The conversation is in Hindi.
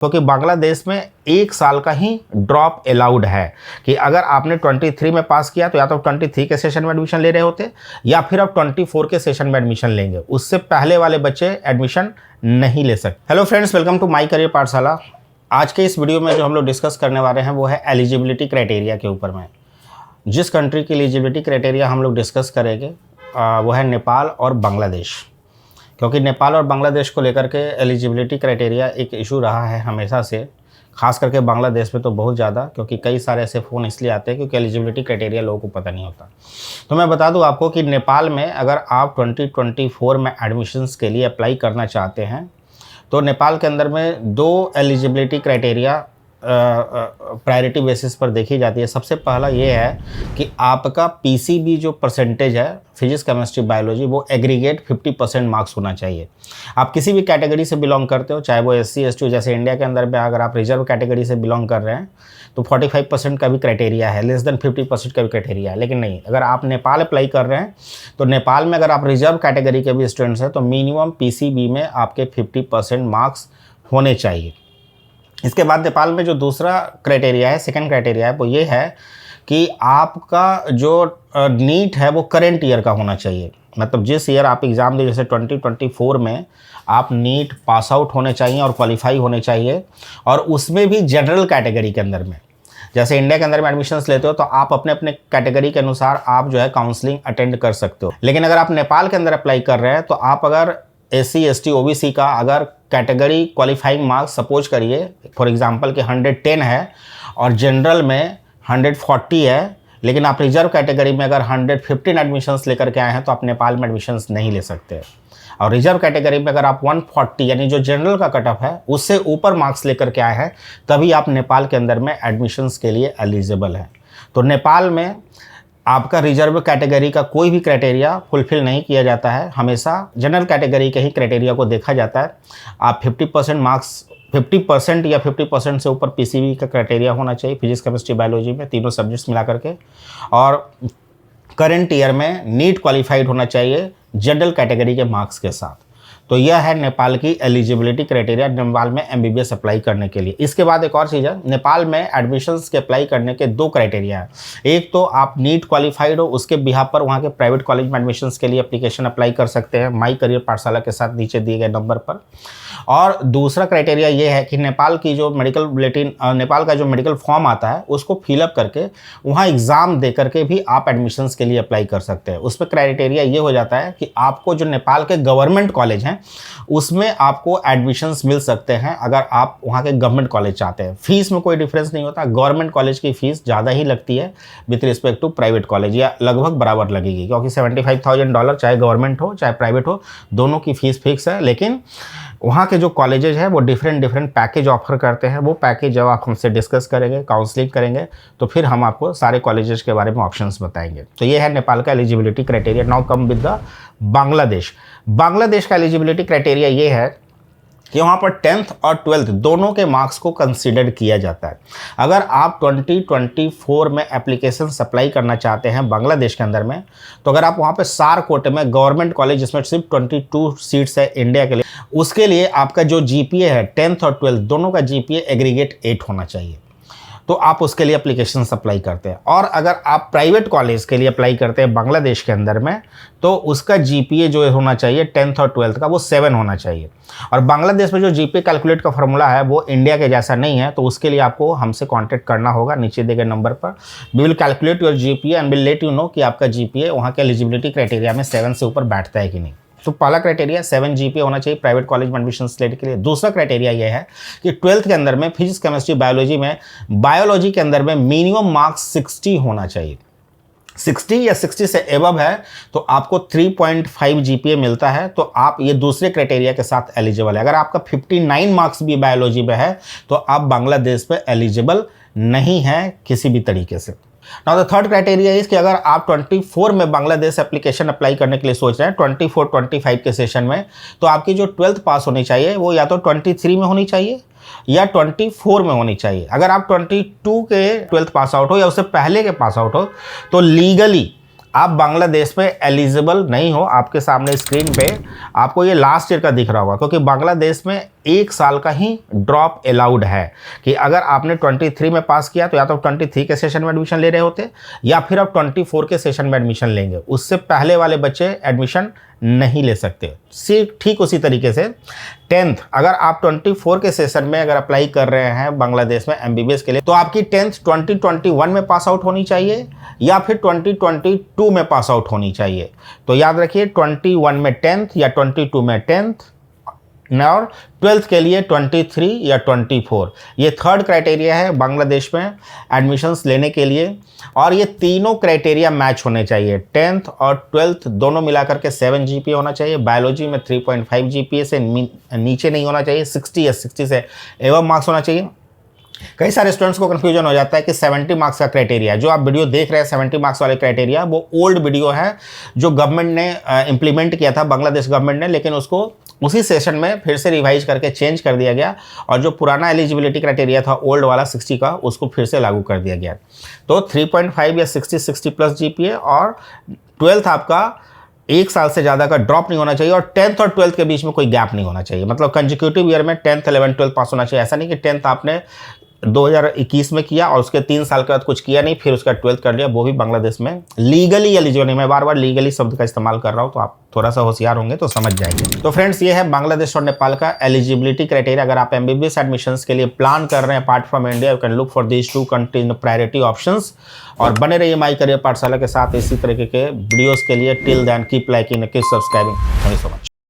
क्योंकि बांग्लादेश में 1 साल का ही ड्रॉप अलाउड है कि अगर आपने 23 में पास किया तो या तो 23 के सेशन में एडमिशन ले रहे होते या फिर आप 24 के सेशन में एडमिशन लेंगे, उससे पहले वाले बच्चे एडमिशन नहीं ले सकते। Hello friends, welcome to my career Pathshala. आज के इस वीडियो में जो हम लोग डिस्कस करने वाले हैं वो है एलिजिबिलिटी क्राइटेरिया के ऊपर में। जिस कंट्री की एलिजिबिलिटी क्राइटेरिया हम लोग डिस्कस करेंगे वो है नेपाल और बांग्लादेश, क्योंकि नेपाल और बांग्लादेश को लेकर के एलिजिबिलिटी क्राइटेरिया एक इशू रहा है हमेशा से, खास करके बांग्लादेश में तो बहुत ज़्यादा, क्योंकि कई सारे ऐसे फ़ोन इसलिए आते हैं क्योंकि एलिजिबिलिटी क्राइटेरिया लोगों को पता नहीं होता। तो मैं बता दूं आपको कि नेपाल में अगर आप 2024 में एडमिशन्स के लिए अप्लाई करना चाहते हैं तो नेपाल के अंदर में 2 एलिजिबिलिटी क्राइटेरिया प्रायोरिटी बेसिस पर देखी जाती है। सबसे पहला ये है कि आपका पीसीबी जो परसेंटेज है फिजिक्स केमिस्ट्री बायोलॉजी वो एग्रीगेट 50% मार्क्स होना चाहिए। आप किसी भी कैटेगरी से बिलोंग करते हो, चाहे वो एससी एसटी हो, जैसे इंडिया के अंदर में अगर आप रिजर्व कैटेगरी से बिलोंग कर रहे हैं तो 45% का भी क्राइटेरिया है, लेस देन 50% का भी क्राइटेरिया है। लेकिन नहीं, अगर आप नेपाल अप्लाई कर रहे हैं तो नेपाल में अगर आप रिजर्व कैटेगरी के भी स्टूडेंट्स हैं तो मिनिमम पीसीबी में आपके 50% मार्क्स होने चाहिए। इसके बाद नेपाल में जो दूसरा क्राइटेरिया है, सेकंड क्राइटेरिया है, वो ये है कि आपका जो नीट है वो करेंट ईयर का होना चाहिए। मतलब जिस ईयर आप एग्ज़ाम दे, जैसे 2024 में आप नीट पास आउट होने चाहिए और क्वालिफाई होने चाहिए, और उसमें भी जनरल कैटेगरी के अंदर में। जैसे इंडिया के अंदर में एडमिशन्स लेते हो तो आप अपने अपने कैटेगरी के अनुसार आप जो है काउंसलिंग अटेंड कर सकते हो। लेकिन अगर आप नेपाल के अंदर अप्लाई कर रहे हैं तो आप अगर एससी एसटी ओबीसी का अगर कैटेगरी क्वालिफाइंग मार्क्स सपोज करिए फॉर एग्जांपल कि 110 है और जनरल में 140 है, लेकिन आप रिजर्व कैटेगरी में अगर 115 एडमिशन्स लेकर के आए हैं तो आप नेपाल में एडमिशन्स नहीं ले सकते। और रिजर्व कैटेगरी में अगर आप 140 यानी जो जनरल का कट ऑफ है उससे ऊपर मार्क्स लेकर के आए हैं तभी आप नेपाल के अंदर में एडमिशन्स के लिए एलिजिबल हैं। तो नेपाल में आपका रिजर्व कैटेगरी का कोई भी क्राइटेरिया फुलफिल नहीं किया जाता है, हमेशा जनरल कैटेगरी के ही क्राइटेरिया को देखा जाता है। आप 50% मार्क्स 50% या 50% से ऊपर पीसीबी का क्राइटेरिया होना चाहिए फिजिक्स केमिस्ट्री बायोलॉजी में, तीनों सब्जेक्ट्स मिला करके, और करंट ईयर में नीट क्वालिफाइड होना चाहिए जनरल कैटेगरी के मार्क्स के साथ। तो यह है नेपाल की एलिजिबिलिटी क्राइटेरिया नेपाल में एमबीबीएस अप्लाई करने के लिए। इसके बाद एक और चीज़ है, नेपाल में एडमिशन्स के अप्लाई करने के 2 क्राइटेरिया है। एक तो आप नीट क्वालिफाइड हो, उसके बिहाफ पर वहाँ के प्राइवेट कॉलेज में एडमिशन्स के लिए एप्लीकेशन अप्लाई कर सकते हैं माई करियर पाठशाला के साथ नीचे दिए गए नंबर पर। और दूसरा क्राइटेरिया ये है कि नेपाल की जो मेडिकल बुलेटिन, नेपाल का जो मेडिकल फॉर्म आता है उसको फिलअप करके वहाँ एग्ज़ाम दे करके भी आप एडमिशन्स के लिए अप्लाई कर सकते हैं। उस पर क्राइटेरिया ये हो जाता है कि आपको जो नेपाल के गवर्नमेंट कॉलेज हैं उसमें आपको एडमिशन्स मिल सकते हैं अगर आप वहाँ के गवर्नमेंट कॉलेज चाहते हैं। फीस में कोई डिफरेंस नहीं होता, गवर्नमेंट कॉलेज की फ़ीस ज़्यादा ही लगती है with respect to private college, या लगभग बराबर लगेगी, क्योंकि $75,000 चाहे गवर्नमेंट हो चाहे प्राइवेट हो दोनों की फ़ीस फिक्स है। लेकिन वहाँ के जो कॉलेजेज हैं वो डिफरेंट पैकेज ऑफर करते हैं। वो पैकेज जब आप हमसे डिस्कस करेंगे, काउंसलिंग करेंगे, तो फिर हम आपको सारे कॉलेजेस के बारे में ऑप्शंस बताएंगे। तो ये है नेपाल का eligibility criteria. Now come with the Bangladesh. Bangladesh का एलिजिबिलिटी क्राइटेरिया ये है कि वहाँ पर 10th और 12th दोनों के मार्क्स को कंसीडर किया जाता है। अगर आप 2024 में एप्लीकेशन अप्लाई करना चाहते हैं बांग्लादेश के अंदर में, तो अगर आप वहाँ पे सार कोटे में गवर्नमेंट कॉलेज जिसमें सिर्फ 22 सीट्स है इंडिया के लिए, उसके लिए आपका जो जीपीए है 10th और 12th दोनों का जीपीए एग्रीगेट 8 होना चाहिए, तो आप उसके लिए एप्लीकेशन अप्लाई करते हैं। और अगर आप प्राइवेट कॉलेज के लिए अप्लाई करते हैं बांग्लादेश के अंदर में तो उसका जीपीए जो होना चाहिए 10th और 12th का वो 7 होना चाहिए। और बांग्लादेश में जो जीपीए कैलकुलेट का फॉर्मूला है वो इंडिया के जैसा नहीं है, तो उसके लिए आपको हमसे कांटेक्ट करना होगा नीचे दिए गए नंबर पर। We will calculate your GPA and will let you know कि आपका जीपीए वहाँ के एलिजिबिलिटी क्राइटेरिया में 7 से ऊपर बैठता है कि नहीं। तो पहला क्राइटेरिया 7 जीपीए होना चाहिए प्राइवेट कॉलेज में एडमिशन लेने के लिए। दूसरा क्राइटेरिया ये है कि 12th के अंदर में फिजिक्स केमिस्ट्री बायोलॉजी के अंदर में मिनिमम मार्क्स 60 होना चाहिए। 60 या 60 से एबव है तो आपको 3.5 जीपीए मिलता है, तो आप ये दूसरे क्राइटेरिया के साथ एलिजिबल है। अगर आपका 59 मार्क्स भी बायोलॉजी में है तो आप बांग्लादेश पे एलिजिबल नहीं है किसी भी तरीके से। Now the third criteria is कि अगर आप 24 में बांग्लादेश एप्लीकेशन अप्लाई करने के लिए सोच रहे हैं 24-25 के सेशन में, तो आपकी जो 12th पास होनी चाहिए वो या तो 23 में होनी चाहिए या 24 में होनी चाहिए। अगर आप 22 के 12th पास आउट हो या उससे पहले के पास आउट हो तो लीगली आप बांग्लादेश में एलिजिबल नहीं हो, आपके सामने स्क्रीन पे आपको ये लास्ट ईयर का दिख रहा होगा, क्योंकि बांग्लादेश में 1 साल का ही ड्रॉप अलाउड है कि अगर आपने 23 में पास किया तो या तो 23 के सेशन में एडमिशन ले रहे होते या फिर आप 24 के सेशन में एडमिशन लेंगे, उससे पहले वाले बच्चे एडमिशन नहीं ले सकते। ठीक उसी तरीके से 10th अगर आप 24 के सेशन में अगर अप्लाई कर रहे हैं बांग्लादेश में एमबीबीएस के लिए, तो आपकी 10th 2021 में पास आउट होनी चाहिए या फिर 2022 में पास आउट होनी चाहिए। तो याद रखिए 21 में 10th या 22 में 10th और 12th के लिए 23 या 24, ये थर्ड क्राइटेरिया है बांग्लादेश में एडमिशन्स लेने के लिए। और ये तीनों क्राइटेरिया मैच होने चाहिए, 10th और 12th दोनों मिलाकर के 7 जीपीए होना चाहिए, बायोलॉजी में 3.5 जीपीए से नीचे नहीं होना चाहिए, 60 या 60 से एवं मार्क्स होना चाहिए। कई सारे स्टूडेंट्स को कन्फ्यूजन हो जाता है कि 70 मार्क्स का क्राइटेरिया, जो आप वीडियो देख रहे हैं 70 मार्क्स वाले क्राइटेरिया, वो ओल्ड वीडियो है जो गवर्नमेंट ने इंप्लीमेंट किया था, बांग्लादेश गवर्नमेंट ने, लेकिन उसको उसी सेशन में फिर से रिवाइज करके चेंज कर दिया गया और जो पुराना एलिजिबिलिटी क्राइटेरिया था ओल्ड वाला 60 का, उसको फिर से लागू कर दिया गया। तो 3.5 या 60 प्लस जीपीए और 12th आपका 1 साल से ज़्यादा का ड्रॉप नहीं होना चाहिए और 10th और 12th के बीच में कोई गैप नहीं होना चाहिए। मतलब कंजिक्यूटिव ईयर में 10th 11 12 पास होना चाहिए। ऐसा नहीं कि 10th आपने 2021 में किया और उसके 3 साल के बाद कुछ किया नहीं फिर उसका 12th कर लिया, वो भी बांग्लादेश में लीगली एलिजिबल नहीं। मैं बार बार लीगली शब्द का इस्तेमाल कर रहा हूँ, तो आप थोड़ा सा होशियार होंगे तो समझ जाएंगे। तो फ्रेंड्स, ये है बांग्लादेश और नेपाल का एलिजिबिलिटी क्राइटेरिया। अगर आप एमबीबीएस एडमिशंस के लिए प्लान कर रहे हैं apart from India, you can look for these 2 country in priority options. और बने रहिए माई करियर पाठशाला के साथ इसी तरीके के वीडियोस के लिए। Till then keep liking, keep subscribing. Thank you so much.